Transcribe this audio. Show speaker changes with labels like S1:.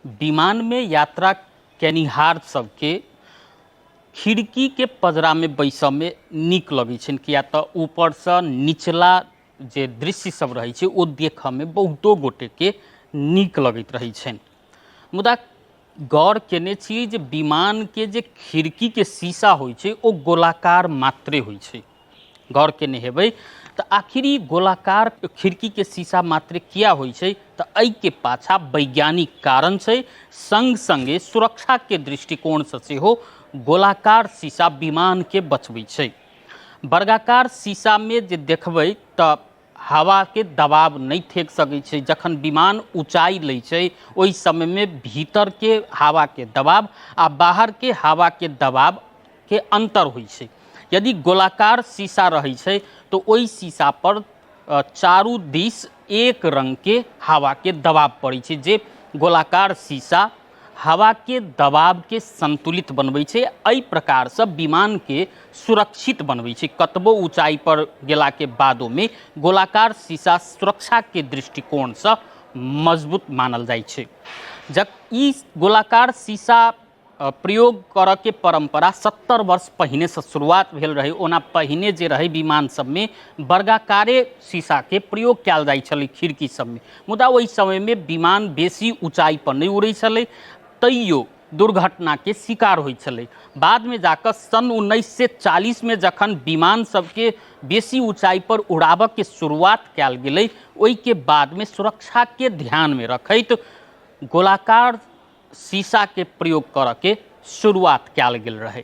S1: विमान में यात्रा केनिहार सबके खिड़की के पजरा में बैसऽ में नीक लगै छनि, किया तऽ ऊपर से निचला जे दृश्य सब रहै छै ओ देखऽ में बहुतो गोटे के नीक लगैत रहै छनि। मुदा गौर केने छी जे विमान के जे खिड़की के शीशा होइ छै ओ गोलाकार मात्रे होइ छै। गौर केने हेबै तऽ आखिर ई गोलाकार खिड़की के शीशा मात्रे किया होइ छै, तऽ एहि के पाछा वैज्ञानिक कारण छै, संग संगे सुरक्षा के दृष्टिकोण से सेहो गोलाकार शीशा विमान के बचबै छै। वर्गाकार शीशा में जे देखबै तऽ हवा के दबाव नहीं फेंक सकै छै। जखन विमान ऊंचाई लै छै ओहि समय में भीतर के हवा के दबाव आ बाहर के हवा के दबाव के अंतर होइ छै। यदि गोलाकार शीशा रहै छै तो ओहि शीशा पर चारू दिस एक रंग के हवा के दबाव पड़ै छै, जे गोलाकार शीशा हवा के दबाव के संतुलित बनबै छै। एहि प्रकार से विमान के सुरक्षित बनबै छै। कतबो ऊंचाई पर गेला के बादो में गोलाकार शीशा सुरक्षा के दृष्टिकोण से मजबूत मानल जाइ छै। जब ई गोलाकार शीशा प्रयोग करऽ के परंपरा 70 वर्ष पहिने से शुरुआत भेल रहे। ओना पहिने जे रहे विमान सब में वर्गाकारे शीशा के प्रयोग कयल जाइ छलै खिड़की सब में, मुदा ओहि समय में विमान बेसी ऊंचाई पर नहीं उड़ै छलै, तैयो दुर्घटना के शिकार होइ छलै। बाद में जाकर सन 1940 में जखन विमान सबके बेसी ऊंचाई पर उड़ाबऽ के शुरुआत कयल गेलै, ओहि के बाद में सुरक्षा के ध्यान में रखैत गोलाकार शीशा के प्रयोग करऽ के शुरुआत कयल गेल रहे।